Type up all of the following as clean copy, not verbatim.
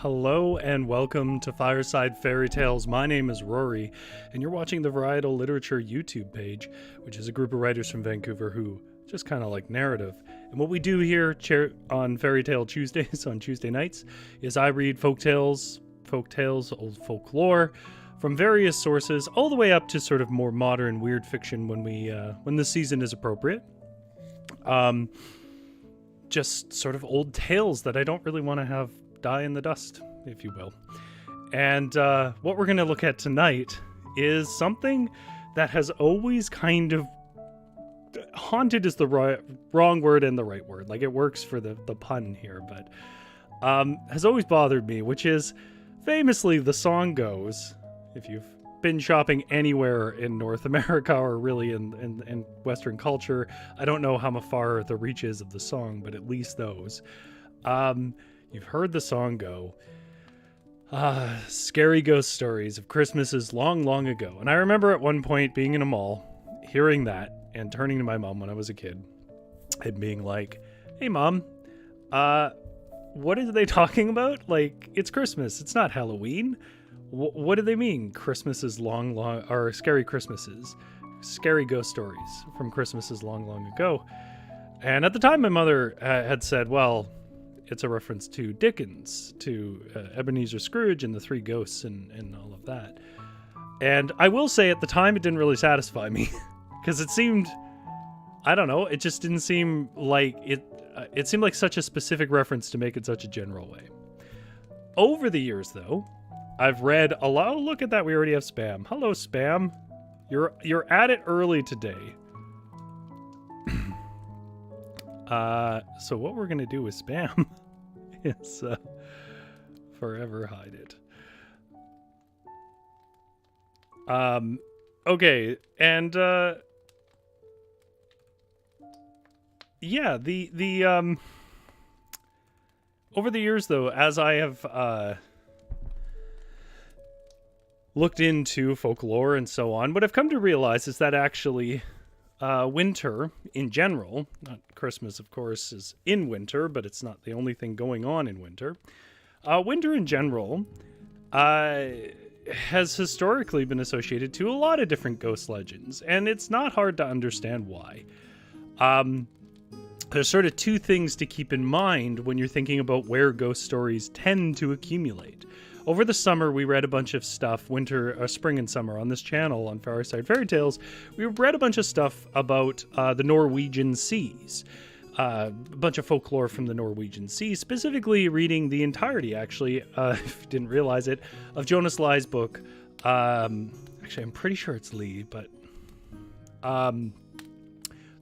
Hello and welcome to Fireside Fairy Tales. My name is Rory, and you're watching the Varietal Literature YouTube page, which is a group of writers from Vancouver who just kind of like narrative. And what we do here on Fairy Tale Tuesdays, on Tuesday nights, is I read folk tales, old folklore, from various sources, all the way up to sort of more modern weird fiction when the season is appropriate. Just sort of old tales that I don't really want to have die in the dust, if you will. And what we're going to look at tonight is something that has always kind of haunted is the wrong word and the right word. Like, it works for the pun here, but has always bothered me, which is famously the song goes, if you've been shopping anywhere in North America or really in Western culture, I don't know how far the reach is of the song, but at least those. You've heard the song go, scary ghost stories of Christmases long, long ago. And I remember at one point being in a mall, hearing that, and turning to my mom when I was a kid, and being like, hey, Mom, what are they talking about? Like, it's Christmas. It's not Halloween. What do they mean? Christmases long, or scary Christmases. Scary ghost stories from Christmases long, long ago. And at the time, my mother had said, well, it's a reference to Dickens, to Ebenezer Scrooge and the Three Ghosts and all of that. And I will say at the time it didn't really satisfy me because it seemed, I don't know, it just didn't seem like it seemed like such a specific reference to make it such a general way. Over the years, though, I've read a lot. Oh, look at that, we already have spam. Hello, spam. You're at it early today. So what we're going to do with spam is forever hide it. Okay, and yeah, the over the years, though, as I have looked into folklore and so on, what I've come to realize is that actually winter in general, not Christmas, of course, is in winter, but it's not the only thing going on in winter. Winter in general has historically been associated to a lot of different ghost legends, and it's not hard to understand why. There's sort of two things to keep in mind when you're thinking about where ghost stories tend to accumulate. Over the summer, we read a bunch of stuff, spring and summer, on this channel on Fireside Fairy Tales. We read a bunch of stuff about the Norwegian seas, a bunch of folklore from the Norwegian seas, specifically reading the entirety, actually, if you didn't realize it, of Jonas Lie's book. Actually, I'm pretty sure it's Lie, but The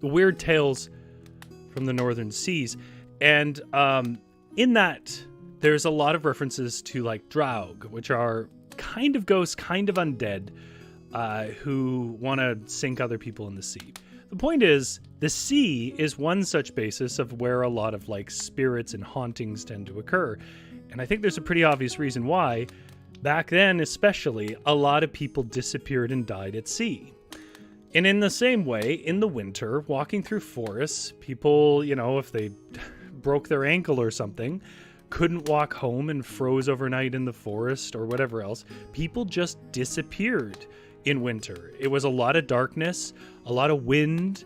Weird Tales from the Northern Seas. And in that, there's a lot of references to, like, Draug, which are kind of ghosts, kind of undead, who want to sink other people in the sea. The point is, the sea is one such basis of where a lot of, like, spirits and hauntings tend to occur. And I think there's a pretty obvious reason why. Back then, especially, a lot of people disappeared and died at sea. And in the same way, in the winter, walking through forests, people, you know, if they broke their ankle or something, couldn't walk home and froze overnight in the forest or whatever else. People just disappeared in winter. It was a lot of darkness, a lot of wind.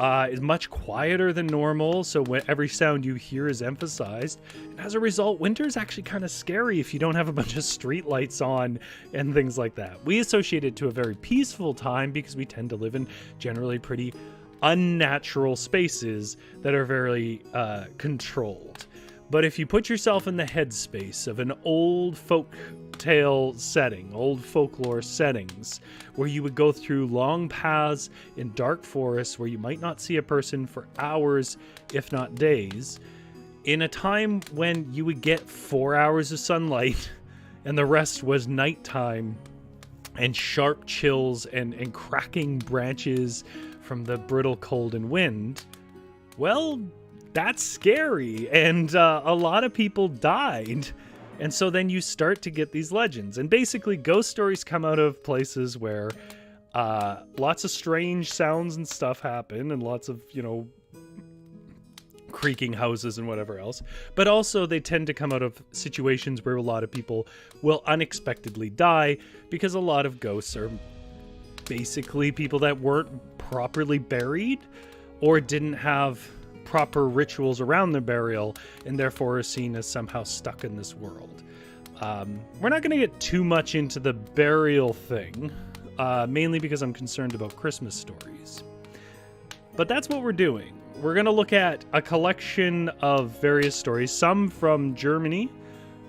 It's much quieter than normal, so every sound you hear is emphasized. And as a result, winter is actually kind of scary if you don't have a bunch of street lights on and things like that. We associate it to a very peaceful time because we tend to live in generally pretty unnatural spaces that are very controlled. But if you put yourself in the headspace of an old folk tale setting, old folklore settings, where you would go through long paths in dark forests where you might not see a person for hours, if not days, in a time when you would get 4 hours of sunlight and the rest was nighttime and sharp chills and cracking branches from the brittle cold and wind, well, that's scary, and a lot of people died. And so then you start to get these legends. And basically, ghost stories come out of places where lots of strange sounds and stuff happen, and lots of, you know, creaking houses and whatever else. But also they tend to come out of situations where a lot of people will unexpectedly die, because a lot of ghosts are basically people that weren't properly buried or didn't have proper rituals around their burial, and therefore are seen as somehow stuck in this world. We're not going to get too much into the burial thing, mainly because I'm concerned about Christmas stories. But that's what we're doing. We're going to look at a collection of various stories, some from Germany,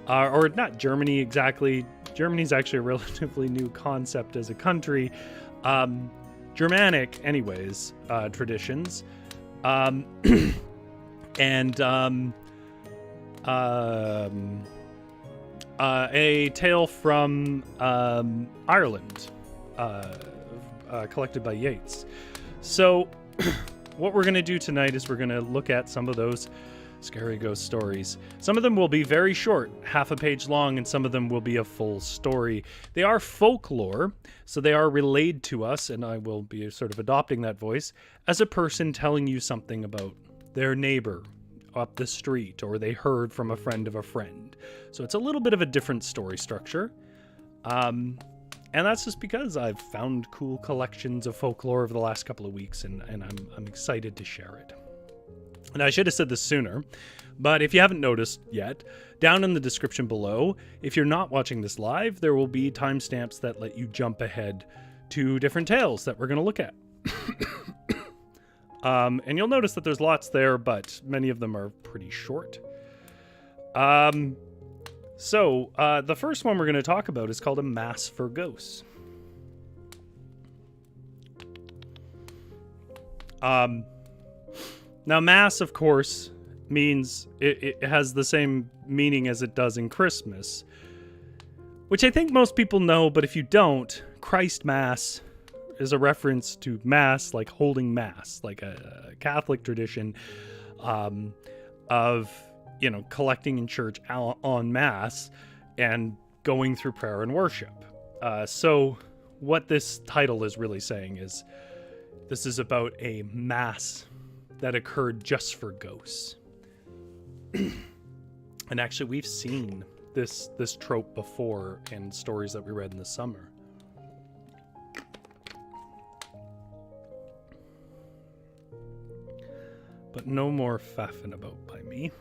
or not Germany exactly. Germany's actually a relatively new concept as a country. Germanic, anyways, traditions. And a tale from Ireland, collected by Yeats. So what we're going to do tonight is we're going to look at some of those scary ghost stories. Some of them will be very short, half a page long, and some of them will be a full story. They are folklore, so they are relayed to us, and I will be sort of adopting that voice as a person telling you something about their neighbor up the street, or they heard from a friend of a friend. So it's a little bit of a different story structure. And that's just because I've found cool collections of folklore over the last couple of weeks, and I'm excited to share it. And I should have said this sooner, but if you haven't noticed yet, down in the description below, if you're not watching this live, there will be timestamps that let you jump ahead to different tales that we're going to look at. And you'll notice that there's lots there, but many of them are pretty short. So the first one we're going to talk about is called A Mass for Ghosts. Now, Mass, of course, means it has the same meaning as it does in Christmas, which I think most people know, but if you don't, Christ Mass is a reference to Mass, like holding Mass, like a Catholic tradition of, you know, collecting in church en masse and going through prayer and worship. So what this title is really saying is this is about a Mass that occurred just for ghosts. And actually, we've seen this trope before in stories that we read in the summer. But no more faffing about by me.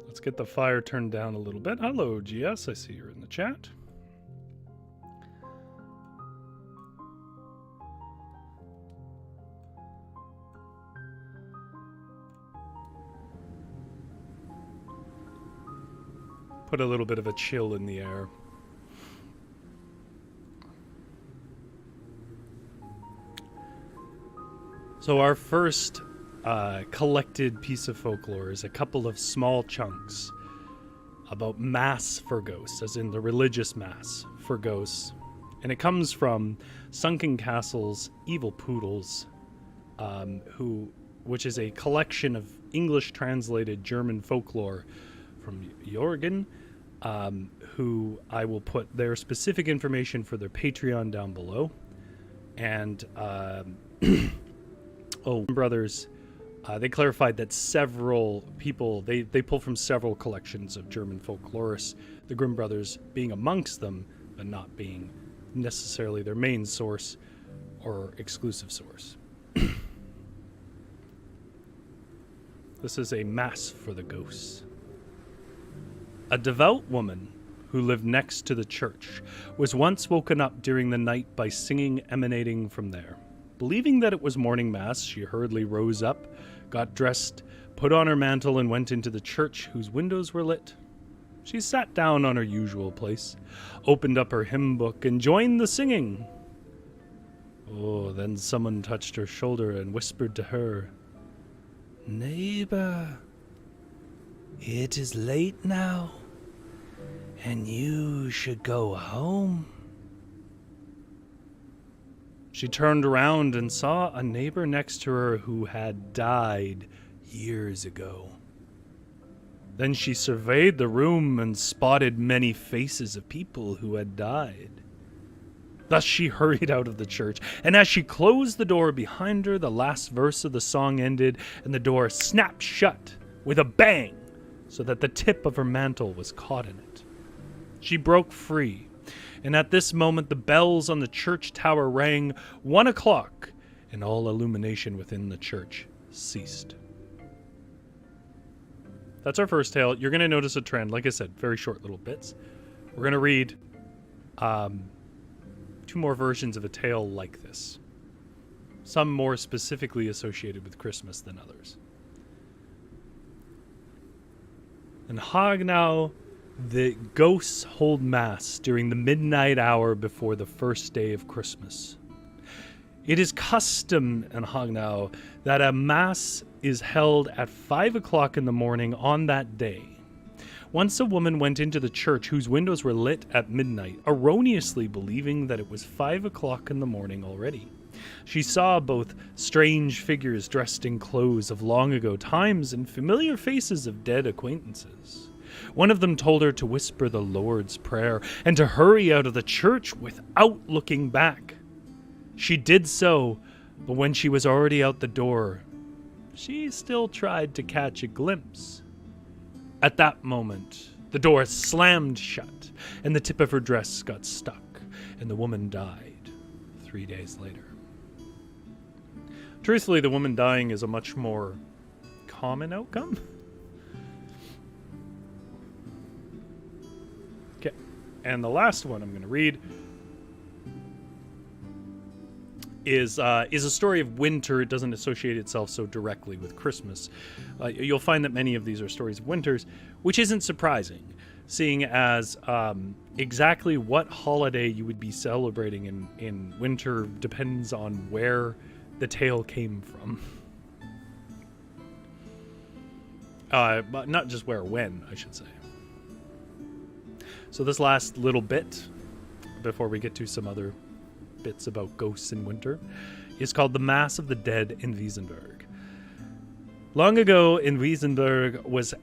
Let's get the fire turned down a little bit. Hello, GS. I see you're in the chat. Put a little bit of a chill in the air. So our first collected piece of folklore is a couple of small chunks about Mass for Ghosts, as in the religious Mass for ghosts. And it comes from Sunken Castle's Evil Poodles, which is a collection of English translated German folklore from Jorgen, who I will put their specific information for their Patreon down below. And brothers, they clarified that several people, they pull from several collections of German folklorists, the Grimm brothers being amongst them, but not being necessarily their main source or exclusive source. This is a Mass for the Ghosts. A devout woman who lived next to the church was once woken up during the night by singing emanating from there. Believing that it was morning mass, she hurriedly rose up, got dressed, put on her mantle, and went into the church whose windows were lit. She sat down on her usual place, opened up her hymn book, and joined the singing. Oh, then someone touched her shoulder and whispered to her, "Neighbor, it is late now, and you should go home." She turned around and saw a neighbor next to her who had died years ago. Then she surveyed the room and spotted many faces of people who had died. Thus she hurried out of the church, and as she closed the door behind her, the last verse of the song ended, and the door snapped shut with a bang, so that the tip of her mantle was caught in it. She broke free, and at this moment the bells on the church tower rang 1 o'clock, and all illumination within the church ceased. That's our first tale. You're going to notice a trend. Like I said, very short little bits. We're going to read 2 more versions of a tale like this. Some more specifically associated with Christmas than others. In Hagnau, the ghosts hold mass during the midnight hour before the first day of Christmas. It is custom in Hagnau that a mass is held at 5 o'clock in the morning on that day. Once a woman went into the church whose windows were lit at midnight, erroneously believing that it was 5 o'clock in the morning already. She saw both strange figures dressed in clothes of long ago times and familiar faces of dead acquaintances. One of them told her to whisper the Lord's Prayer and to hurry out of the church without looking back. She did so, but when she was already out the door, she still tried to catch a glimpse. At that moment, the door slammed shut, and the tip of her dress got stuck, and the woman died 3 days later. Truthfully, the woman dying is a much more common outcome. Okay, and the last one I'm going to read is a story of winter. It doesn't associate itself so directly with Christmas. You'll find that many of these are stories of winters, which isn't surprising, seeing as exactly what holiday you would be celebrating in winter depends on where the tale came from. But not just where, when, I should say. So this last little bit, before we get to some other bits about ghosts in winter, is called The Mass of the Dead in Wiesenberg. Long ago in Wiesenberg was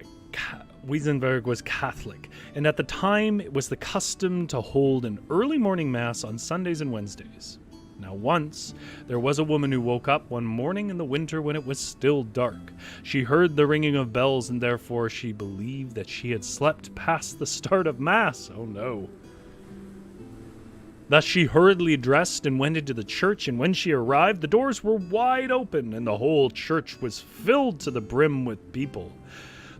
Catholic, and at the time it was the custom to hold an early morning mass on Sundays and Wednesdays. Now once, there was a woman who woke up one morning in the winter when it was still dark. She heard the ringing of bells, and therefore she believed that she had slept past the start of Mass. Oh no. Thus she hurriedly dressed and went into the church, and when she arrived, the doors were wide open, and the whole church was filled to the brim with people.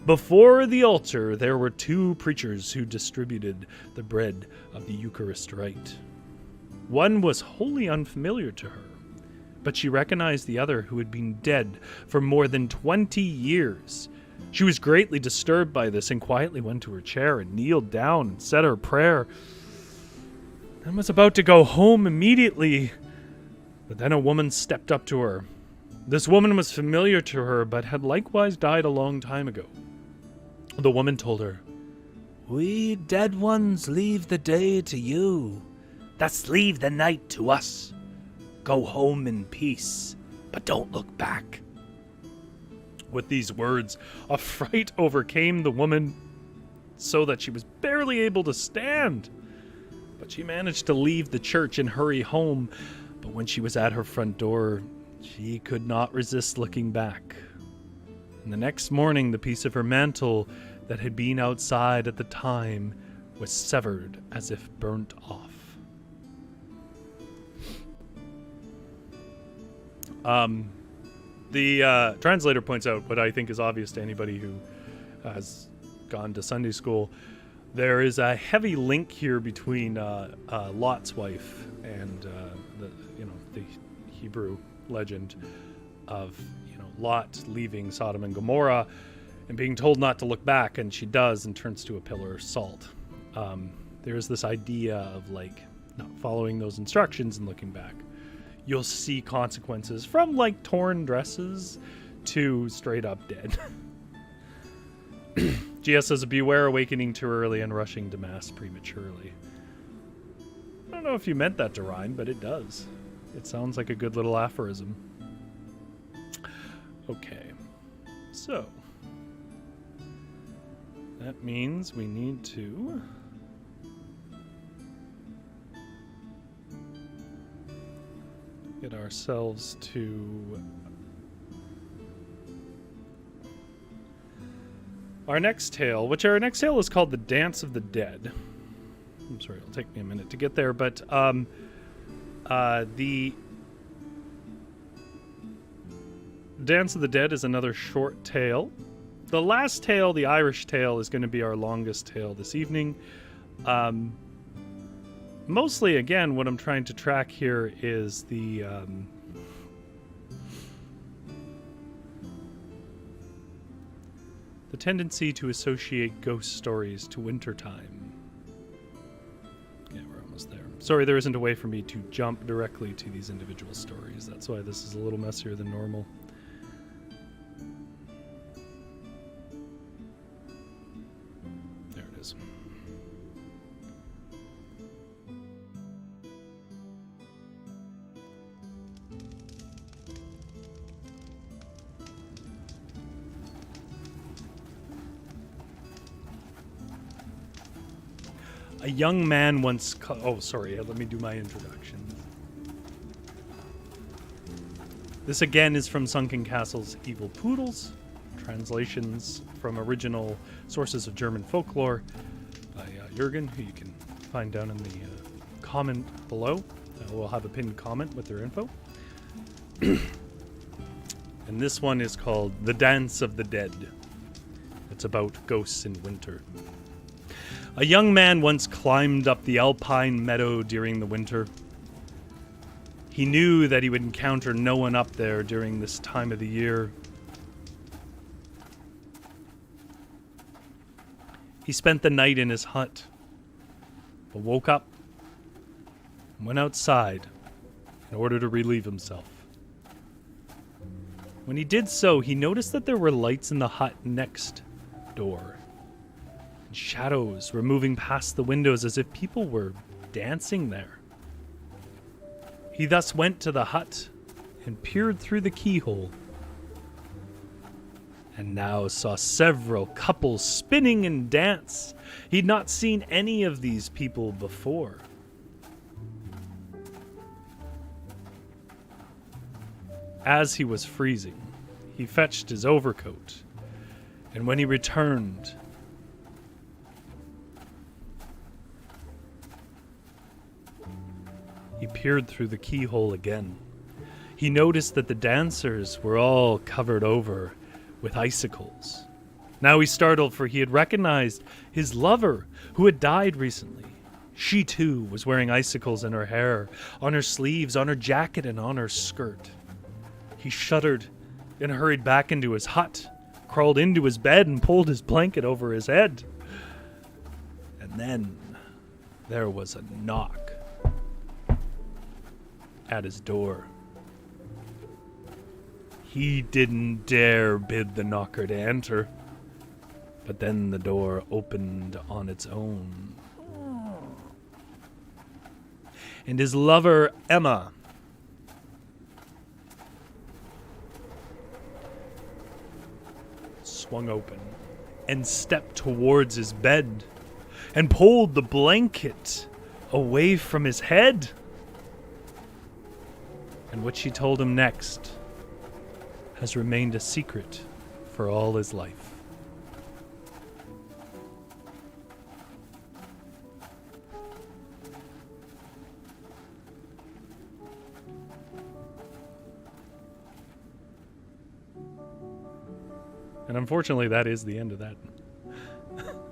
Before the altar, there were 2 preachers who distributed the bread of the Eucharist rite. One was wholly unfamiliar to her, but she recognized the other, who had been dead for more than 20 years. She was greatly disturbed by this and quietly went to her chair and kneeled down and said her prayer, and was about to go home immediately. But then a woman stepped up to her. This woman was familiar to her, but had likewise died a long time ago. The woman told her, "We dead ones leave the day to you. Thus leave the night to us. Go home in peace, but don't look back." With these words, a fright overcame the woman so that she was barely able to stand. But she managed to leave the church and hurry home. But when she was at her front door, she could not resist looking back. And the next morning, the piece of her mantle that had been outside at the time was severed as if burnt off. The translator points out what I think is obvious to anybody who has gone to Sunday school. There is a heavy link here between Lot's wife and the Hebrew legend of Lot leaving Sodom and Gomorrah and being told not to look back, and she does and turns to a pillar of salt. There's this idea of not following those instructions and looking back. You'll see consequences from torn dresses to straight up dead. GS says, "Beware awakening too early and rushing to Mass prematurely." I don't know if you meant that to rhyme, but it does. It sounds like a good little aphorism. Okay, so that means we need to get ourselves to our next tale, which our next tale is called The Dance of the Dead. I'm sorry, it'll take me a minute to get there, but the Dance of the Dead is another short tale. The last tale, the Irish tale, is going to be our longest tale this evening. Mostly, again, what I'm trying to track here is the tendency to associate ghost stories to wintertime. Yeah, we're almost there. Sorry, there isn't a way for me to jump directly to these individual stories. That's why this is a little messier than normal. There it is. A young man once... Oh, sorry. Let me do my introduction. This again is from Sunken Castle's Evil Poodles. Translations from original sources of German folklore by Jürgen, who you can find down in the comment below. We'll have a pinned comment with their info. And this one is called The Dance of the Dead. It's about ghosts in winter. A young man once climbed up the alpine meadow during the winter. He knew that he would encounter no one up there during this time of the year. He spent the night in his hut, but woke up and went outside in order to relieve himself. When he did so, he noticed that there were lights in the hut next door. Shadows were moving past the windows as if people were dancing there. He thus went to the hut and peered through the keyhole, and now saw several couples spinning and dance. He'd not seen any of these people before. As he was freezing, he fetched his overcoat, and when he returned, he peered through the keyhole again. He noticed that the dancers were all covered over with icicles. Now he startled, for he had recognized his lover, who had died recently. She too was wearing icicles in her hair, on her sleeves, on her jacket, and on her skirt. He shuddered and hurried back into his hut, crawled into his bed, and pulled his blanket over his head. And then there was a knock at his door. He didn't dare bid the knocker to enter, but then the door opened on its own. And his lover, Emma, swung open and stepped towards his bed and pulled the blanket away from his head. And what she told him next has remained a secret for all his life. And unfortunately, that is the end of that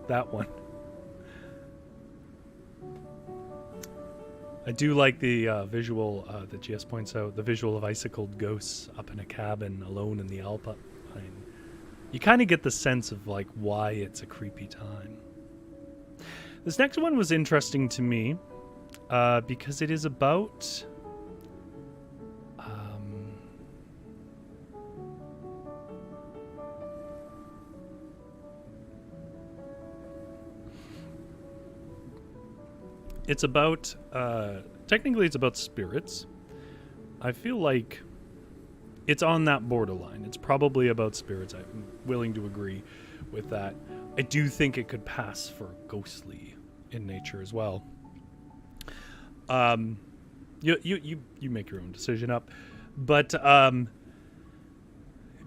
that one. I do like the visual that Jess points out, the visual of icicled ghosts up in a cabin alone in the Alpine. You kind of get the sense of like why it's a creepy time. This next one was interesting to me because it is about it's about, technically it's about spirits. I feel like it's on that borderline. It's probably about spirits. I'm willing to agree with that. I do think it could pass for ghostly in nature as well. You make your own decision up. But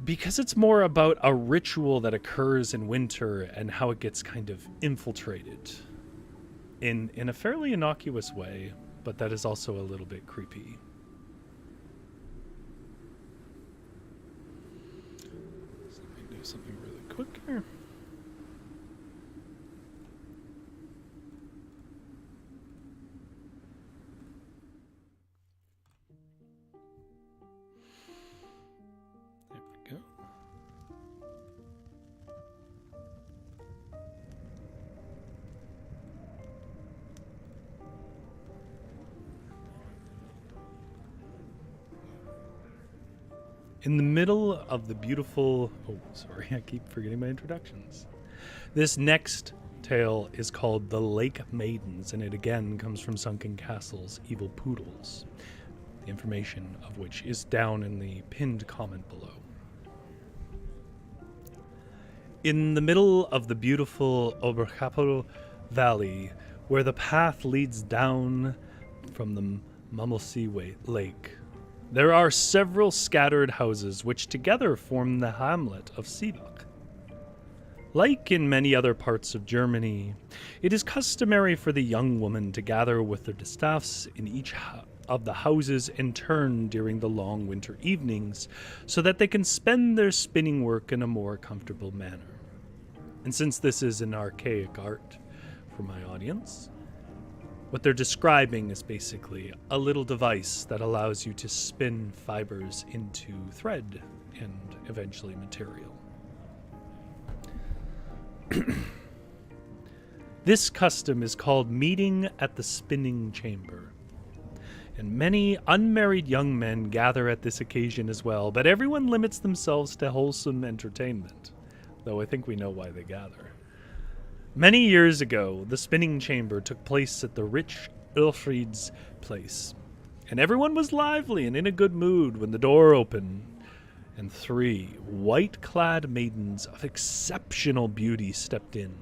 because it's more about a ritual that occurs in winter and how it gets kind of infiltrated in a fairly innocuous way, but that is also a little bit creepy. So let me do something really quick here. In the middle of the beautiful... Oh, sorry, I keep forgetting my introductions. This next tale is called The Lake Maidens, and it again comes from Sunken Castle's Evil Poodles, the information of which is down in the pinned comment below. In the middle of the beautiful Oberkappel Valley, where the path leads down from the Mummelsee Lake, there are several scattered houses which together form the hamlet of Seebach. Like in many other parts of Germany, it is customary for the young woman to gather with their distaffs in each of the houses in turn during the long winter evenings, so that they can spend their spinning work in a more comfortable manner. And since this is an archaic art for my audience, what they're describing is basically a little device that allows you to spin fibers into thread and eventually material. This custom is called meeting at the spinning chamber, and many unmarried young men gather at this occasion as well, but everyone limits themselves to wholesome entertainment, though I think we know why they gather. Many years ago, the spinning chamber took place at the rich Ulfrid's place, and everyone was lively and in a good mood when the door opened, and 3 white-clad maidens of exceptional beauty stepped in.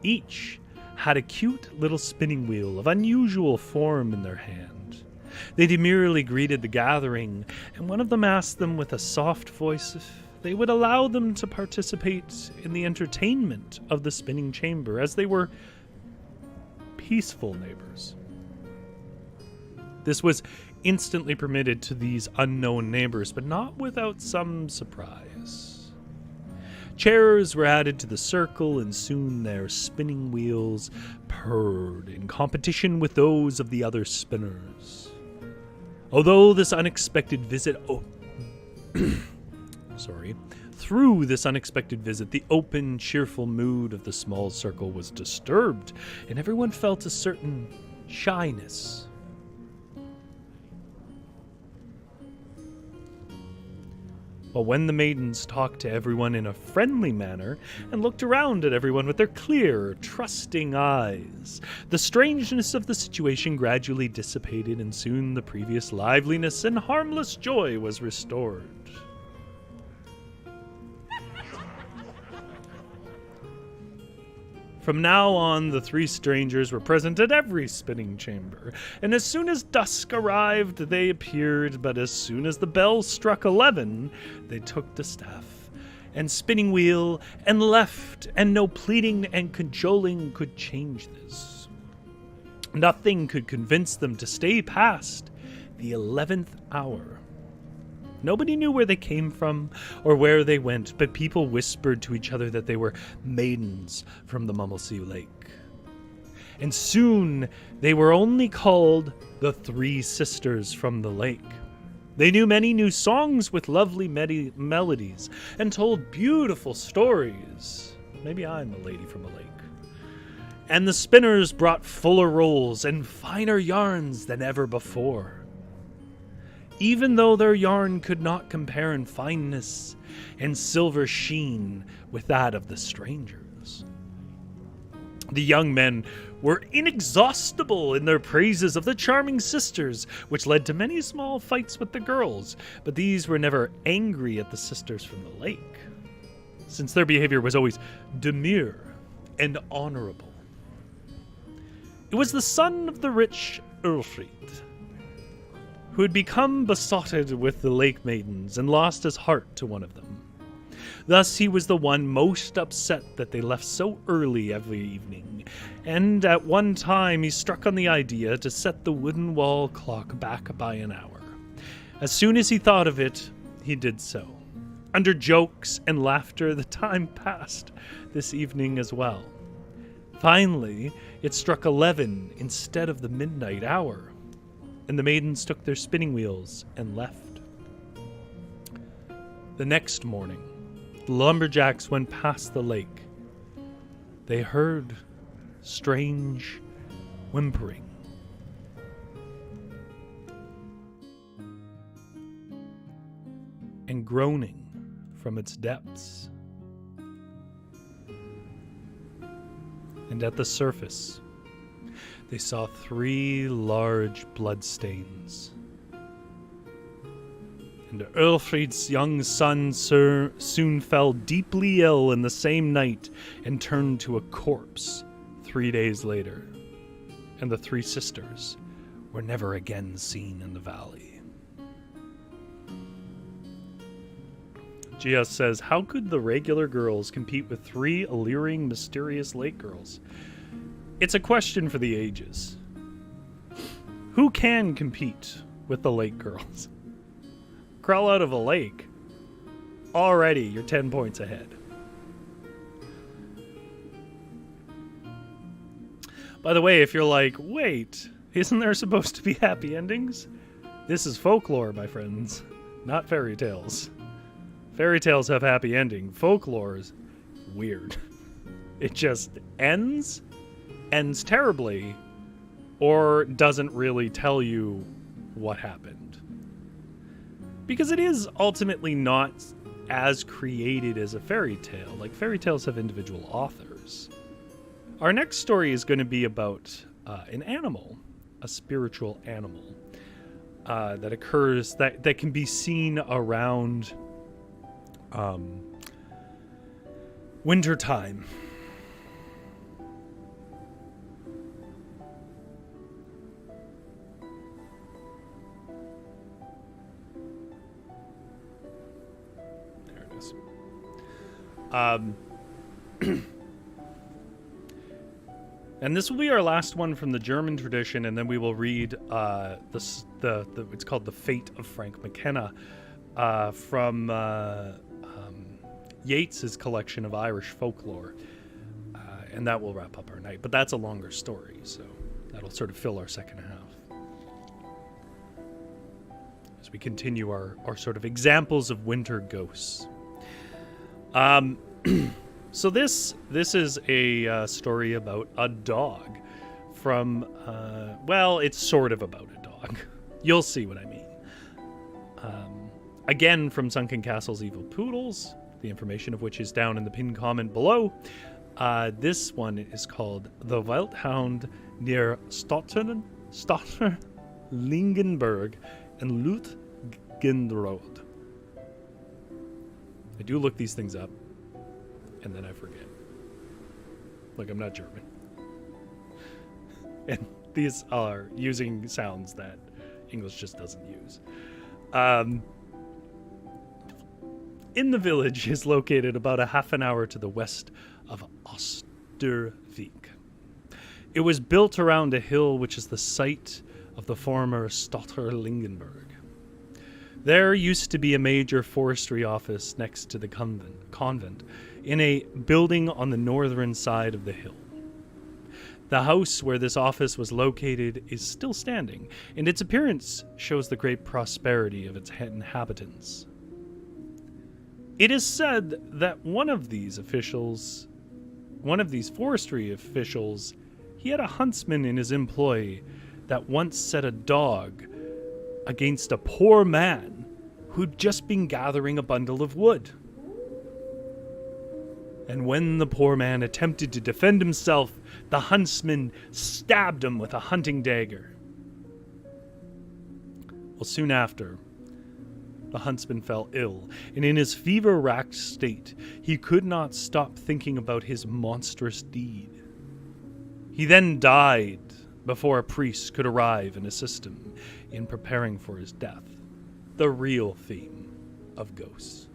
Each had a cute little spinning wheel of unusual form in their hand. They demurely greeted the gathering, and one of them asked them with a soft voice if they would allow them to participate in the entertainment of the spinning chamber, as they were peaceful neighbors. This was instantly permitted to these unknown neighbors, but not without some surprise. Chairs were added to the circle, and soon their spinning wheels purred in competition with those of the other spinners. Although this unexpected visit... Through this unexpected visit, the open, cheerful mood of the small circle was disturbed, and everyone felt a certain shyness. But when the maidens talked to everyone in a friendly manner and looked around at everyone with their clear, trusting eyes, the strangeness of the situation gradually dissipated, and soon the previous liveliness and harmless joy was restored. From now on, the 3 strangers were present at every spinning chamber, and as soon as dusk arrived, they appeared, but as soon as the bell struck 11, they took the staff and spinning wheel and left, and no pleading and cajoling could change this. Nothing could convince them to stay past the 11th hour. Nobody knew where they came from or where they went, but people whispered to each other that they were maidens from the Mummelsee Lake. And soon they were only called the 3 sisters from the lake. They knew many new songs with lovely melodies and told beautiful stories. Maybe I'm a lady from the lake. And the spinners brought fuller rolls and finer yarns than ever before, even though their yarn could not compare in fineness and silver sheen with that of the strangers. The young men were inexhaustible in their praises of the charming sisters, which led to many small fights with the girls, but these were never angry at the sisters from the lake, since their behavior was always demure and honorable. It was the son of the rich Ulfrid, who had become besotted with the lake maidens and lost his heart to one of them. Thus he was the one most upset that they left so early every evening, and at one time he struck on the idea to set the wooden wall clock back by an hour. As soon as he thought of it, he did so. Under jokes and laughter, the time passed this evening as well. Finally, it struck 11 instead of the midnight hour, and the maidens took their spinning wheels and left. The next morning, the lumberjacks went past the lake. They heard strange whimpering. And groaning from its depths. And at the surface, they saw 3 large bloodstains. And Ulfrid's young son soon fell deeply ill in the same night and turned to a corpse 3 days later. And the 3 sisters were never again seen in the valley. GS says, how could the regular girls compete with 3 alluring, mysterious lake girls? It's a question for the ages. Who can compete with the lake girls? Crawl out of a lake. Already, you're 10 points ahead. By the way, if you're like, wait, isn't there supposed to be happy endings? This is folklore, my friends, not fairy tales. Fairy tales have happy ending. Folklore is weird. It just ends terribly, or doesn't really tell you what happened. Because it is ultimately not as created as a fairy tale. Like, fairy tales have individual authors. Our next story is going to be about an animal, a spiritual animal, that occurs, that can be seen around winter time. There it is. And this will be our last one from the German tradition, and then we will read the it's called The Fate of Frank McKenna from Yeats's collection of Irish folklore, and that will wrap up our night. But that's a longer story, so that'll sort of fill our second half as we continue our sort of examples of winter ghosts. So this is a story about a dog from, well, it's sort of about a dog. You'll see what I mean. Again, from Sunken Castle's Evil Poodles, the information of which is down in the pinned comment below. This one is called The Welthund near Stötterlingenburg and Lüttgenrode. I do look these things up, and then I forget. Like, I'm not German. And these are using sounds that English just doesn't use. In the village is located about a half an hour to the west of Ostervik. It was built around a hill which is the site of the former Stötterlingenburg. There used to be a major forestry office next to the convent in a building on the northern side of the hill. The house where this office was located is still standing, and its appearance shows the great prosperity of its inhabitants. It is said that one of these forestry officials, he had a huntsman in his employ that once set a dog against a poor man who'd just been gathering a bundle of wood. And when the poor man attempted to defend himself, the huntsman stabbed him with a hunting dagger. Well, soon after, the huntsman fell ill, and in his fever-racked state, he could not stop thinking about his monstrous deed. He then died before a priest could arrive and assist him in preparing for his death. The real theme of ghosts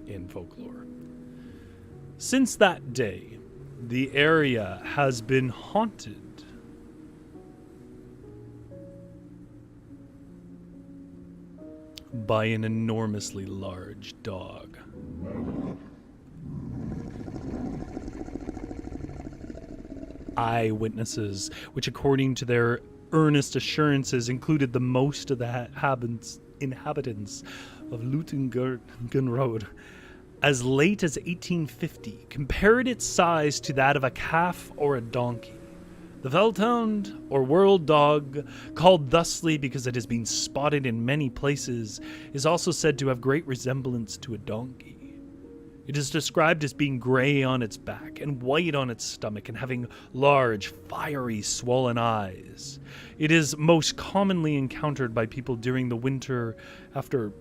in folklore. Since that day, the area has been haunted by an enormously large dog. Eyewitnesses, which according to their earnest assurances included the most of the inhabitants of Lüttgenrode, as late as 1850, compared its size to that of a calf or a donkey. The Welthund, or world dog, called thusly because it has been spotted in many places, is also said to have great resemblance to a donkey. It is described as being gray on its back and white on its stomach and having large, fiery, swollen eyes. It is most commonly encountered by people during the winter after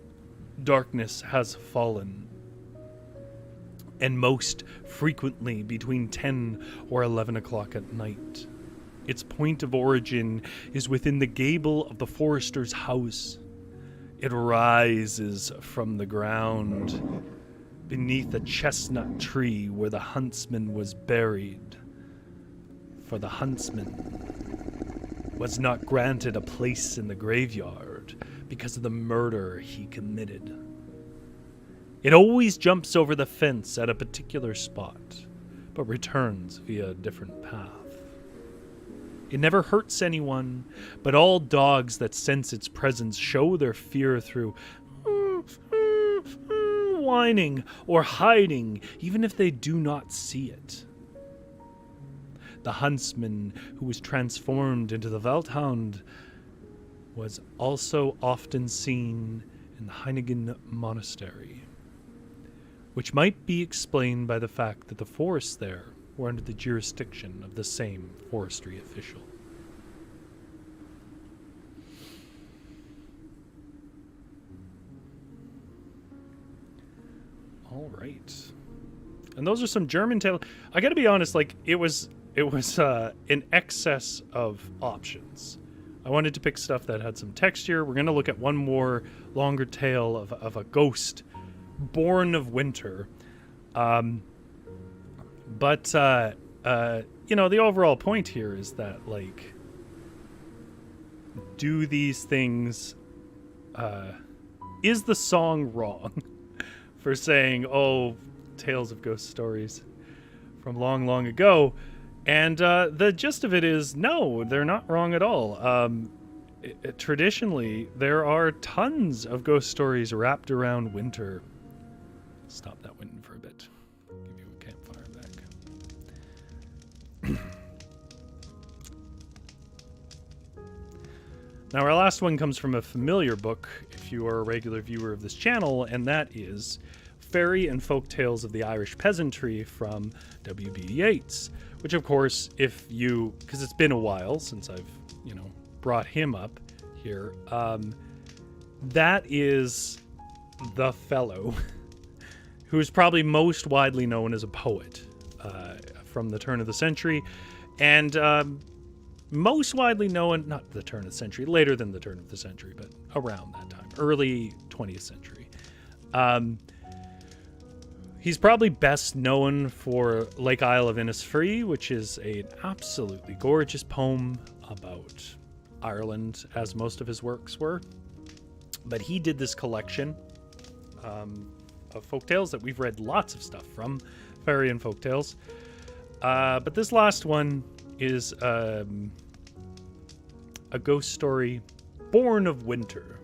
darkness has fallen, and most frequently between 10 or 11 o'clock at night. Its point of origin is within the gable of the forester's house. It rises from the ground beneath a chestnut tree where the huntsman was buried. For the huntsman was not granted a place in the graveyard because of the murder he committed. It always jumps over the fence at a particular spot, but returns via a different path. It never hurts anyone, but all dogs that sense its presence show their fear through whining or hiding, even if they do not see it. The huntsman who was transformed into the Welthund was also often seen in the Heiligen Monastery, which might be explained by the fact that the forests there were under the jurisdiction of the same forestry official. All right. And those are some German tales. I gotta be honest, like, it was an excess of options. I wanted to pick stuff that had some texture. We're gonna look at one more longer tale of a ghost born of winter. But you know, the overall point here is that, like, do these things, is the song wrong for saying, oh, tales of ghost stories from long, long ago? And the gist of it is, no, they're not wrong at all. Traditionally, there are tons of ghost stories wrapped around winter. Stop that wind for a bit. Give you a campfire back. Now, our last one comes from a familiar book, if you are a regular viewer of this channel, and that is Fairy and Folk Tales of the Irish Peasantry from W.B. Yeats, which, of course, if you, because it's been a while since I've, you know, brought him up here, that is the fellow who is probably most widely known as a poet from the turn of the century, and most widely known, not the turn of the century, later than the turn of the century, but around that time, early 20th century. He's probably best known for Lake Isle of Innisfree, which is an absolutely gorgeous poem about Ireland, as most of his works were. But he did this collection of folktales that we've read lots of stuff from, Fairy and Folktales. But this last one is a ghost story born of winter.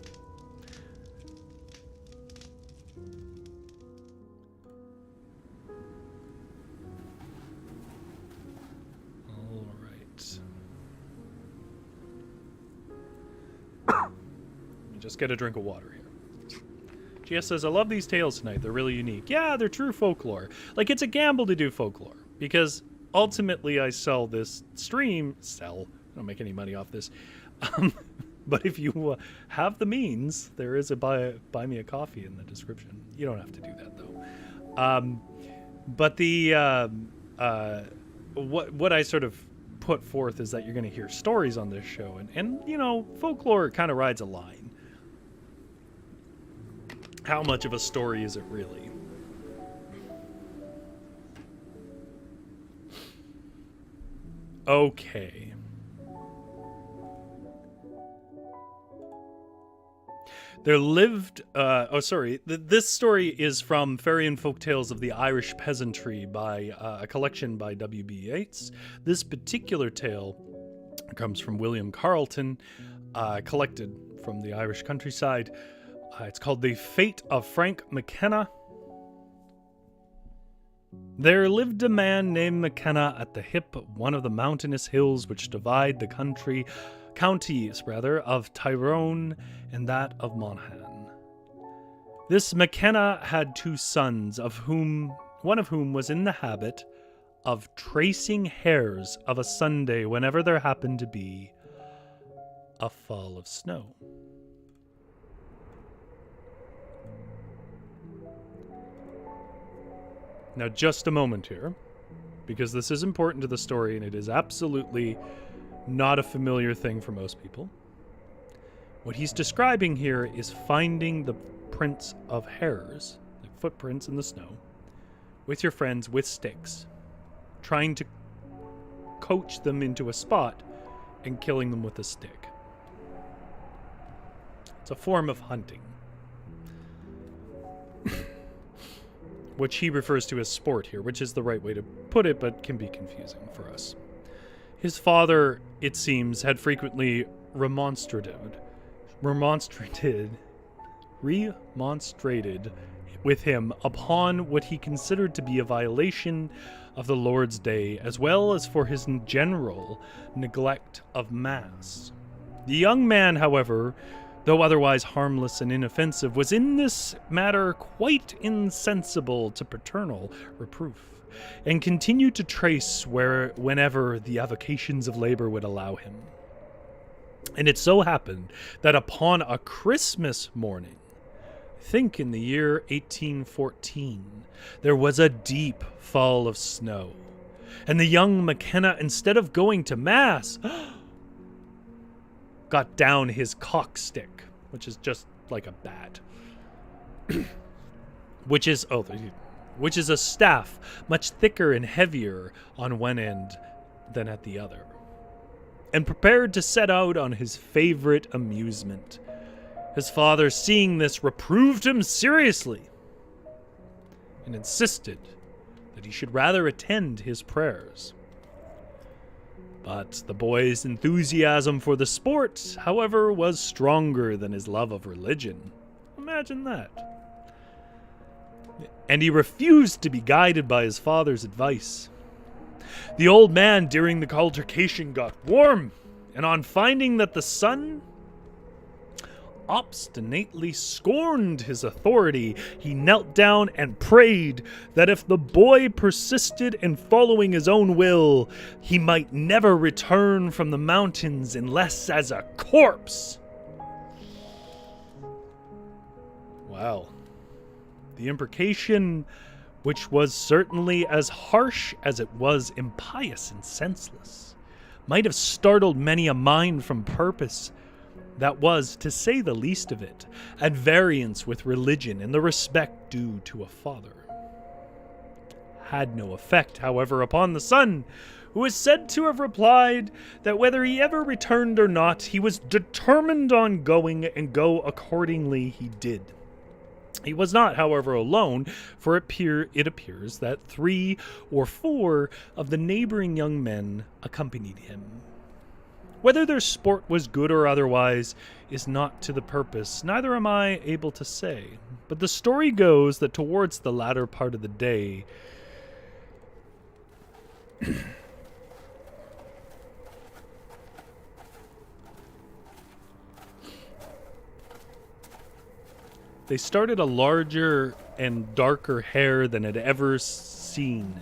All right. Let me just get a drink of water here. GS says, I love these tales tonight. They're really unique. Yeah, they're true folklore. Like, it's a gamble to do folklore, because ultimately I sell this stream. I don't make any money off this. But if you have the means, there is a buy me a coffee in the description. You don't have to do that, though. But the what I sort of put forth is that you're going to hear stories on this show. And you know, folklore kind of rides a line. How much of a story is it really? Okay. There lived, this story is from Fairy and Folk Tales of the Irish Peasantry by a collection by W.B. Yeats. This particular tale comes from William Carleton, collected from the Irish countryside. It's called The Fate of Frank McKenna. There lived a man named McKenna at the hip of one of the mountainous hills which divide the counties of Tyrone and that of Monaghan. This McKenna had 2 sons, one of whom was in the habit of tracing hares of a Sunday whenever there happened to be a fall of snow. Now, just a moment here, because this is important to the story and it is absolutely not a familiar thing for most people. What he's describing here is finding the prints of hares, like footprints in the snow, with your friends with sticks, trying to coach them into a spot and killing them with a stick. It's a form of hunting, which he refers to as sport here, which is the right way to put it, but can be confusing for us. His father, it seems, had frequently remonstrated with him upon what he considered to be a violation of the Lord's Day, as well as for his general neglect of Mass. The young man, however, though otherwise harmless and inoffensive, was in this matter quite insensible to paternal reproof, and continued to trace whenever the avocations of labor would allow him. And it so happened that upon a Christmas morning, I think in the year 1814, there was a deep fall of snow, and the young McKenna, instead of going to Mass, got down his cock stick, which is just like a bat, which is a staff much thicker and heavier on one end than at the other, and prepared to set out on his favorite amusement. His father, seeing this, reproved him seriously and insisted that he should rather attend his prayers. But the boy's enthusiasm for the sport, however, was stronger than his love of religion. Imagine that. And he refused to be guided by his father's advice. The old man, during the altercation, got warm, and on finding that the son obstinately scorned his authority, he knelt down and prayed that if the boy persisted in following his own will, he might never return from the mountains unless as a corpse. Wow. The imprecation, which was certainly as harsh as it was impious and senseless, might have startled many a mind from purpose that was, to say the least of it, at variance with religion and the respect due to a father. Had no effect, however, upon the son, who is said to have replied that whether he ever returned or not, he was determined on going, and go accordingly he did. He was not, however, alone, for it appears that 3 or 4 of the neighboring young men accompanied him. Whether their sport was good or otherwise is not to the purpose, neither am I able to say. But the story goes that towards the latter part of the day, they started a larger and darker hare than they had ever seen,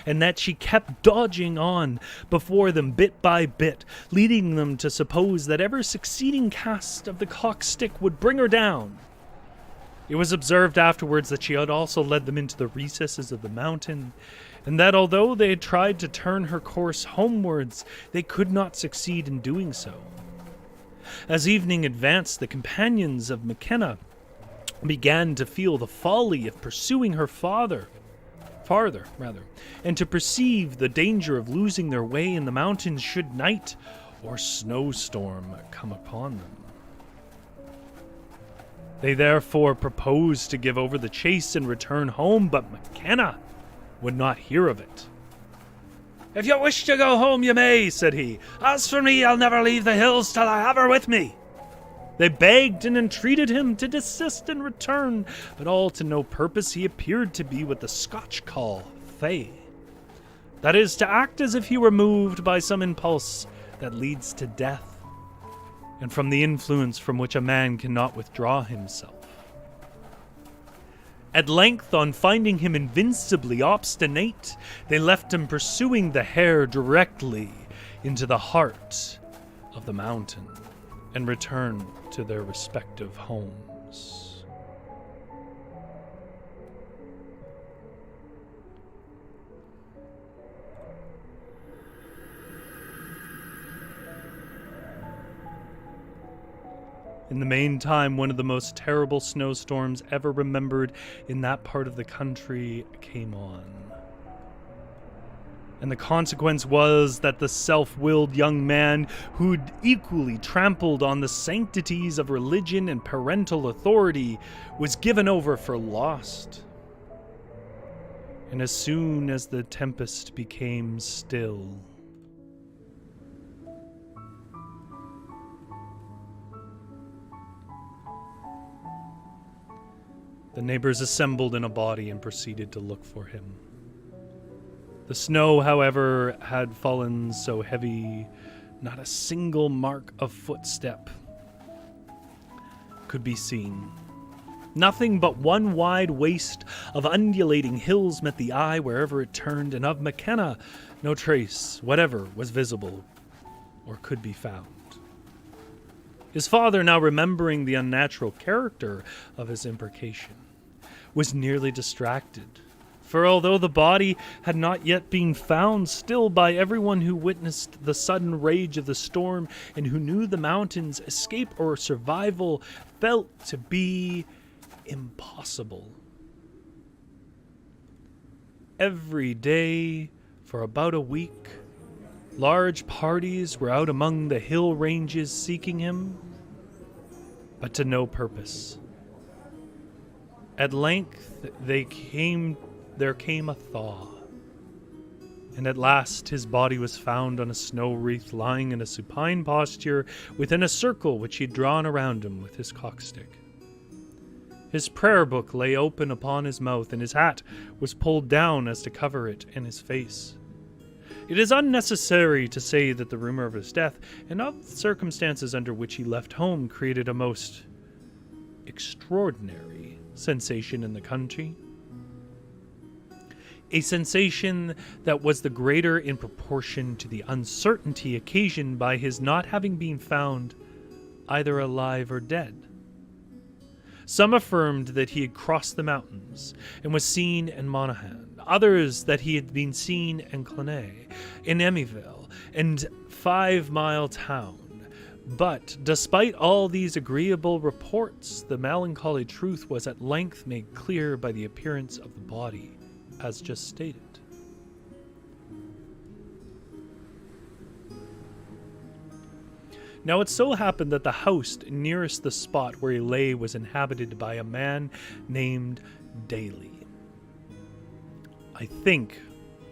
and that she kept dodging on before them bit by bit, leading them to suppose that every succeeding cast of the cock stick would bring her down. It was observed afterwards that she had also led them into the recesses of the mountain, and that although they had tried to turn her course homewards, they could not succeed in doing so. As evening advanced, the companions of McKenna began to feel the folly of pursuing her farther, and to perceive the danger of losing their way in the mountains should night or snowstorm come upon them. They therefore proposed to give over the chase and return home, but McKenna would not hear of it. "If you wish to go home, you may," said he. "As for me, I'll never leave the hills till I have her with me." They begged and entreated him to desist and return, but all to no purpose. He appeared to be what the Scotch call fey. That is, to act as if he were moved by some impulse that leads to death, and from the influence from which a man cannot withdraw himself. At length, on finding him invincibly obstinate, they left him pursuing the hare directly into the heart of the mountain, and returned to their respective homes. In the meantime, one of the most terrible snowstorms ever remembered in that part of the country came on. And the consequence was that the self-willed young man who'd equally trampled on the sanctities of religion and parental authority was given over for lost. And as soon as the tempest became still, the neighbors assembled in a body and proceeded to look for him. The snow, however, had fallen so heavy, not a single mark of footstep could be seen. Nothing but one wide waste of undulating hills met the eye wherever it turned, and of McKenna no trace whatever was visible or could be found. His father, now remembering the unnatural character of his imprecation, was nearly distracted. For although the body had not yet been found, still by everyone who witnessed the sudden rage of the storm and who knew the mountains, escape or survival felt to be impossible. Every day for about a week, large parties were out among the hill ranges seeking him, but to no purpose. At length there came a thaw, and at last his body was found on a snow wreath lying in a supine posture within a circle which he had drawn around him with his cockstick. His prayer book lay open upon his mouth, and his hat was pulled down as to cover it and his face. It is unnecessary to say that the rumor of his death and of the circumstances under which he left home created a most extraordinary sensation in the country. A sensation that was the greater in proportion to the uncertainty occasioned by his not having been found either alive or dead. Some affirmed that he had crossed the mountains and was seen in Monaghan, others that he had been seen in Clonay, in Emmyville, and 5 Mile Town. But despite all these agreeable reports, the melancholy truth was at length made clear by the appearance of the body, as just stated. Now it so happened that the house nearest the spot where he lay was inhabited by a man named Daly, I think,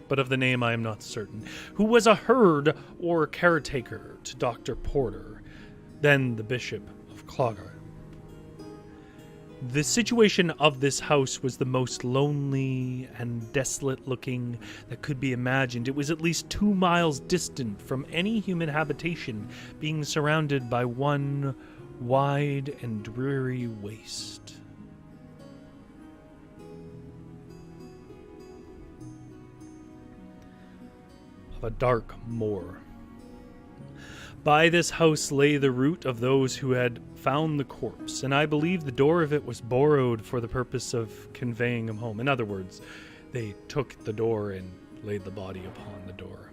but of the name I am not certain, who was a herd or caretaker to Dr. Porter, then the Bishop of Clogher. The situation of this house was the most lonely and desolate looking that could be imagined. It was at least 2 miles distant from any human habitation, being surrounded by one wide and dreary waste. Of a dark moor. By this house lay the root of those who had found the corpse, and I believe the door of it was borrowed for the purpose of conveying him home. In other words, they took the door and laid the body upon the door.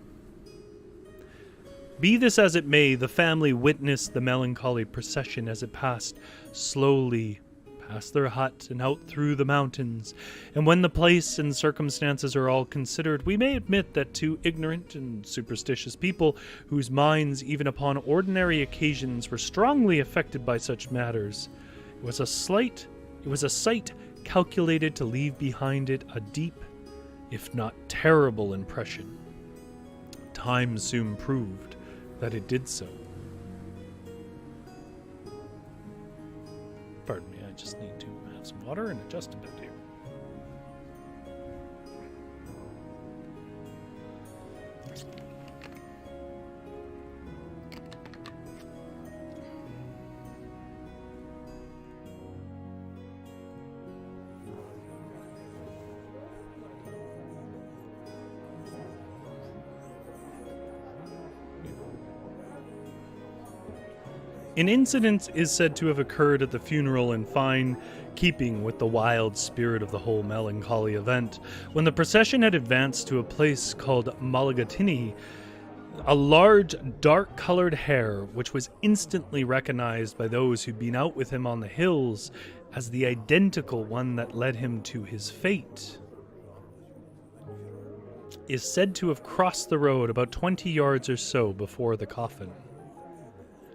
Be this as it may, the family witnessed the melancholy procession as it passed slowly past their hut and out through the mountains, and when the place and circumstances are all considered, we may admit that to ignorant and superstitious people, whose minds even upon ordinary occasions were strongly affected by such matters, it was a sight calculated to leave behind it a deep, if not terrible, impression. Time soon proved that it did so. Pardon me, I just need to have some water and adjust a bit here. An incident is said to have occurred at the funeral in fine keeping with the wild spirit of the whole melancholy event. When the procession had advanced to a place called Mulligatawny, a large, dark-colored hare, which was instantly recognized by those who'd been out with him on the hills as the identical one that led him to his fate, is said to have crossed the road about 20 yards or so before the coffin.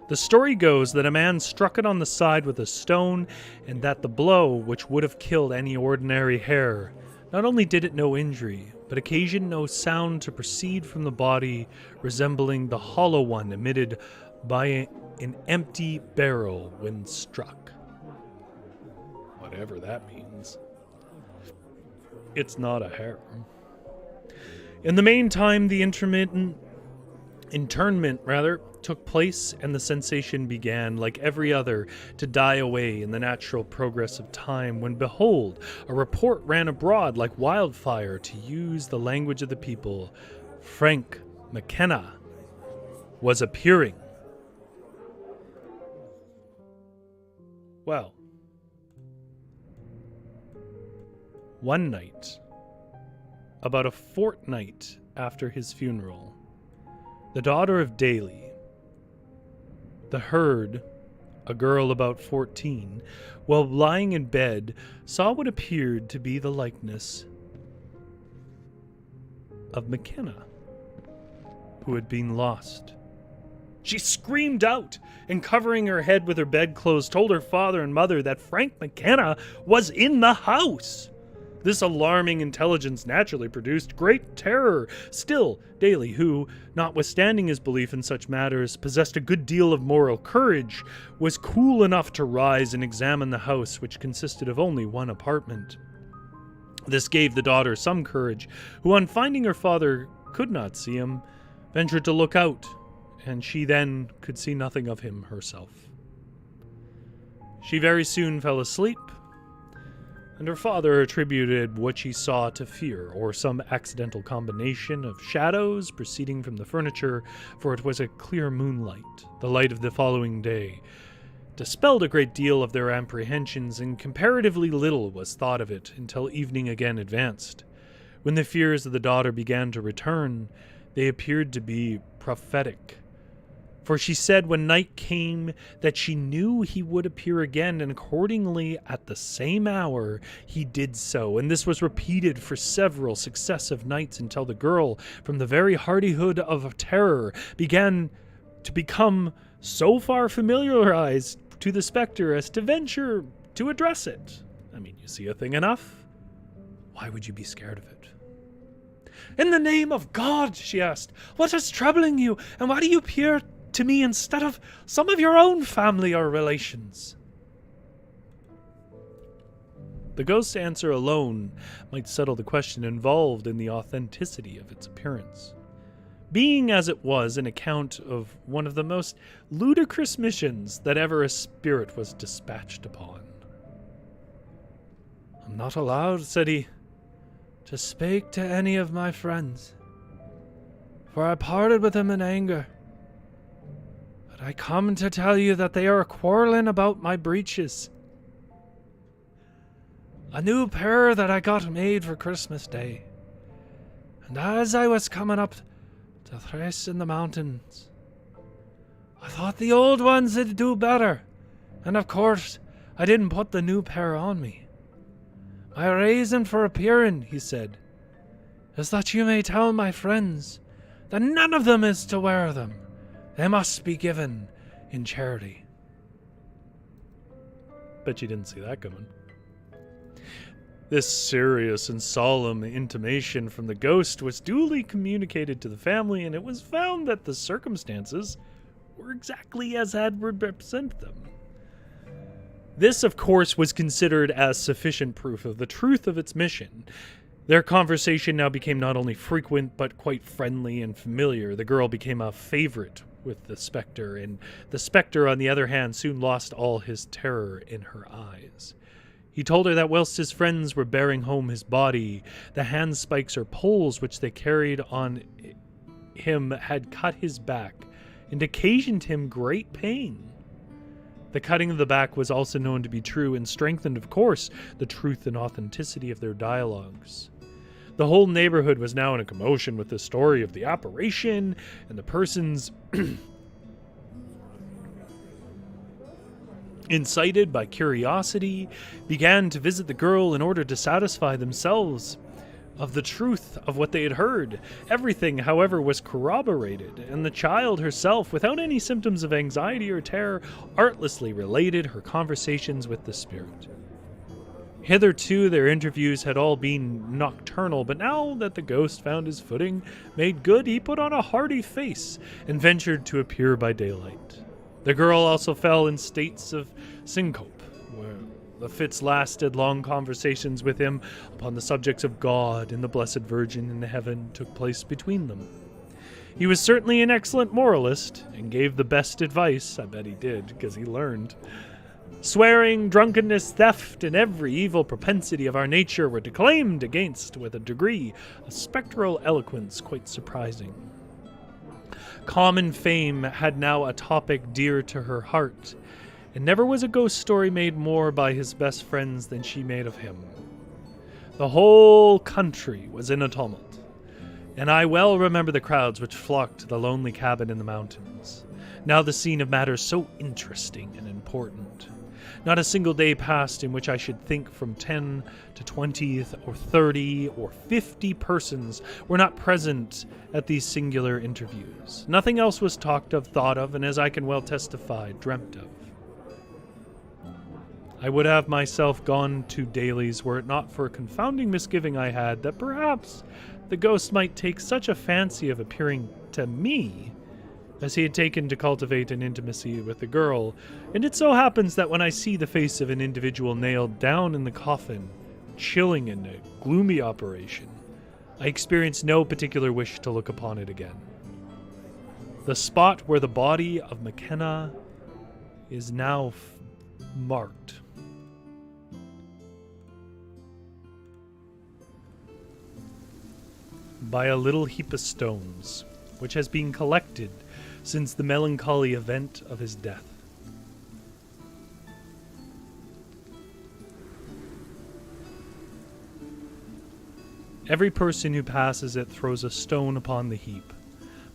The story goes that a man struck it on the side with a stone, and that the blow, which would have killed any ordinary hare, not only did it no injury, but occasioned no sound to proceed from the body resembling the hollow one emitted by an empty barrel when struck. Whatever that means. It's not a hare. In the meantime, the interment took place, and the sensation began, like every other, to die away in the natural progress of time, when, behold, a report ran abroad like wildfire, to use the language of the people. Frank McKenna was appearing. Well, one night, about a fortnight after his funeral, the daughter of Daly, the herd, a girl about 14, while lying in bed, saw what appeared to be the likeness of McKenna, who had been lost. She screamed out, and covering her head with her bedclothes, told her father and mother that Frank McKenna was in the house. This alarming intelligence naturally produced great terror. Still, Daly, who, notwithstanding his belief in such matters, possessed a good deal of moral courage, was cool enough to rise and examine the house, which consisted of only one apartment. This gave the daughter some courage, who, on finding her father could not see him, ventured to look out, and she then could see nothing of him herself. She very soon fell asleep, and her father attributed what she saw to fear, or some accidental combination of shadows proceeding from the furniture, for it was a clear moonlight. The light of the following day dispelled a great deal of their apprehensions, and comparatively little was thought of it until evening again advanced. When the fears of the daughter began to return, they appeared to be prophetic. For she said when night came that she knew he would appear again, and accordingly at the same hour he did so, and this was repeated for several successive nights until the girl, from the very hardihood of terror, began to become so far familiarized to the spectre as to venture to address it. I mean, you see a thing enough. Why would you be scared of it? "In the name of God," she asked, "what is troubling you, and why do you appear to me instead of some of your own family or relations?" The ghost's answer alone might settle the question involved in the authenticity of its appearance, being as it was an account of one of the most ludicrous missions that ever a spirit was dispatched upon. "I'm not allowed," said he, "to speak to any of my friends, for I parted with them in anger. but I come to tell you that they are quarreling about my breeches. A new pair that I got made for Christmas Day. And as I was coming up to thrash in the mountains, I thought the old ones would do better, and of course I didn't put the new pair on me. My reason for appearing, he said, is that you may tell my friends that none of them is to wear them. They must be given in charity. Bet you didn't see that coming. This serious and solemn intimation from the ghost was duly communicated to the family, and it was found that the circumstances were exactly as had represented them. This, of course, was considered as sufficient proof of the truth of its mission. Their conversation now became not only frequent, but quite friendly and familiar. The girl became a favorite with the spectre, and the spectre, on the other hand, soon lost all his terror in her eyes. He told her that whilst his friends were bearing home his body, the handspikes or poles which they carried on him had cut his back and occasioned him great pain. The cutting of the back was also known to be true and strengthened, of course, the truth and authenticity of their dialogues. The whole neighborhood was now in a commotion with the story of the apparition, and the persons incited by curiosity, began to visit the girl in order to satisfy themselves of the truth of what they had heard. Everything, however, was corroborated, and the child herself, without any symptoms of anxiety or terror, artlessly related her conversations with the spirit. Hitherto, their interviews had all been nocturnal, but now that the ghost found his footing made good, he put on a hearty face and ventured to appear by daylight. The girl also fell in states of syncope, where the fits lasted. Long conversations with him upon the subjects of God and the Blessed Virgin in heaven took place between them. He was certainly an excellent moralist, and gave the best advice. I bet he did, because he learned. Swearing, drunkenness, theft, and every evil propensity of our nature were declaimed against with a degree of spectral eloquence quite surprising. Common fame had now a topic dear to her heart, and never was a ghost story made more by his best friends than she made of him. The whole country was in a tumult, and I well remember the crowds which flocked to the lonely cabin in the mountains, now the scene of matters so interesting and important. Not a single day passed in which I should think from 10 to 20 or 30 or 50 persons were not present at these singular interviews. Nothing else was talked of, thought of, and as I can well testify, dreamt of. I would have myself gone to dailies were it not for a confounding misgiving I had that perhaps the ghost might take such a fancy of appearing to me as he had taken to cultivate an intimacy with the girl, and it so happens that when I see the face of an individual nailed down in the coffin, chilling in a gloomy operation, I experience no particular wish to look upon it again. The spot where the body of McKenna is now marked by a little heap of stones, which has been collected since the melancholy event of his death. Every person who passes it throws a stone upon the heap,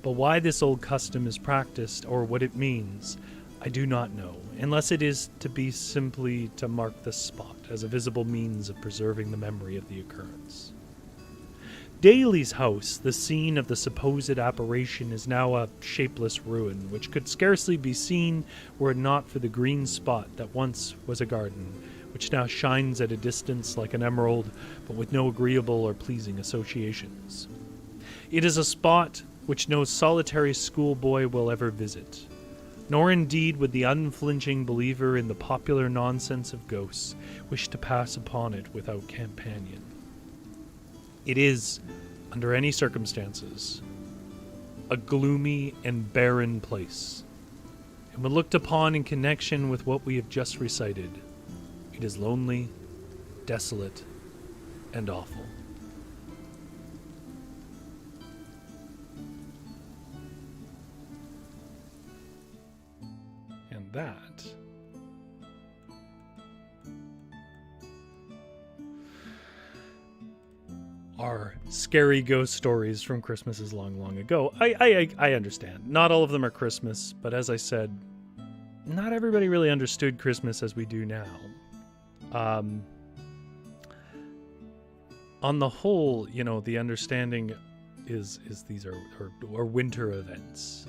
but why this old custom is practiced, or what it means, I do not know, unless it is to be simply to mark the spot as a visible means of preserving the memory of the occurrence. Daly's house, the scene of the supposed apparition, is now a shapeless ruin, which could scarcely be seen were it not for the green spot that once was a garden, which now shines at a distance like an emerald, but with no agreeable or pleasing associations. It is a spot which no solitary schoolboy will ever visit, nor indeed would the unflinching believer in the popular nonsense of ghosts wish to pass upon it without companion. It is, under any circumstances, a gloomy and barren place, and when looked upon in connection with what we have just recited, it is lonely, desolate, and awful. that. Are scary ghost stories from Christmases long, long ago. I understand. Not all of them are Christmas, but as I said, not everybody really understood Christmas as we do now. On the whole, you know, the understanding is these are winter events.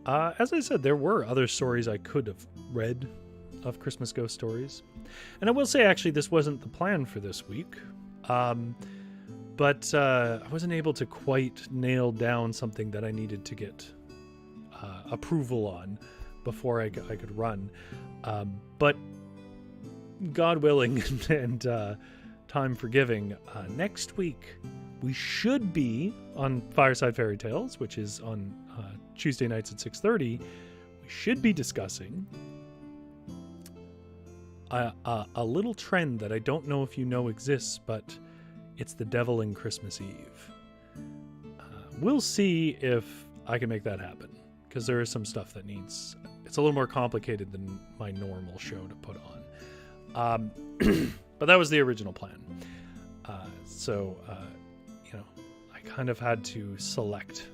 As I said, there were other stories I could have read of Christmas ghost stories. And I will say, actually, this wasn't the plan for this week. But I wasn't able to quite nail down something that I needed to get approval on before I could run. But God willing and time forgiving, next week we should be on Fireside Fairy Tales, which is on Tuesday nights at 6:30. We should be discussing a little trend that I don't know if you know exists, but it's the devil in Christmas Eve. We'll see if I can make that happen, because there is some stuff that needs... It's a little more complicated than my normal show to put on. But that was the original plan. So, you know, I kind of had to select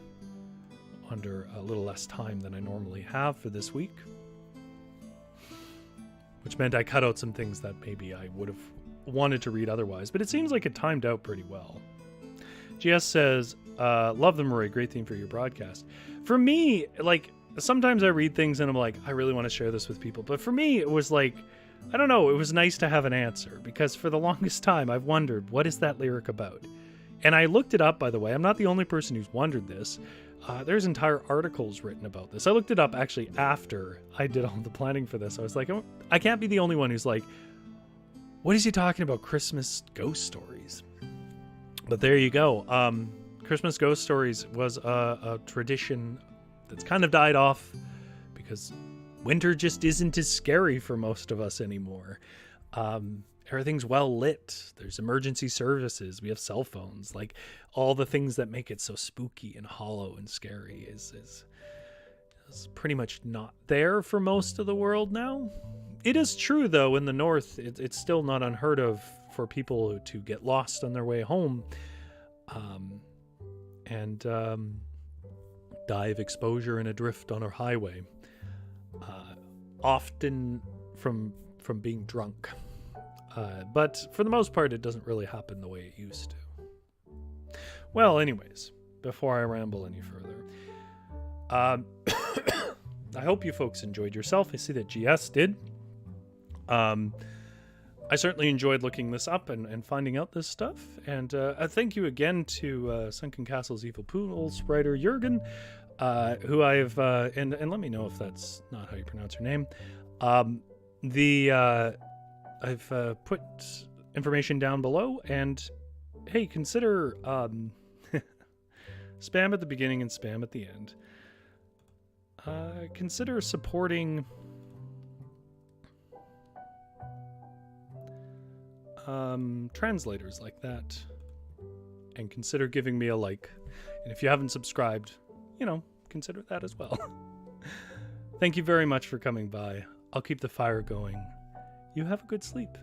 under a little less time than I normally have for this week, which meant I cut out some things that maybe I would have wanted to read otherwise, but it seems like it timed out pretty well. GS says, love them, Rory. Great theme for your broadcast. For me, like, sometimes I read things and I'm like, I really want to share this with people. But for me, it was like, I don't know, it was nice to have an answer, because for the longest time I've wondered, what is that lyric about? And I looked it up, by the way. I'm not the only person who's wondered this. There's entire articles written about this. I looked it up actually after I did all the planning for this. I was like, I can't be the only one who's like, what is he talking about? Christmas ghost stories. But there you go. Christmas ghost stories was a tradition that's kind of died off because winter just isn't as scary for most of us anymore. Everything's well lit. There's emergency services. We have cell phones. Like, all the things that make it so spooky and hollow and scary is pretty much not there for most of the world now. It is true, though, in the north, it's still not unheard of for people to get lost on their way home and die of exposure and adrift on a highway, often from being drunk. But for the most part, it doesn't really happen the way it used to. Well, anyways, before I ramble any further, I hope you folks enjoyed yourself. I see that GS did. I certainly enjoyed looking this up and finding out this stuff. And thank you again to Sunken Castle's Evil Poodles writer Jürgen, who I've... and let me know if that's not how you pronounce her name. I've put information down below, and hey, consider spam at the beginning and spam at the end. Consider supporting translators like that, and consider giving me a like. And if you haven't subscribed, you know, consider that as well. Thank you very much for coming by. I'll keep the fire going. You have a good sleep.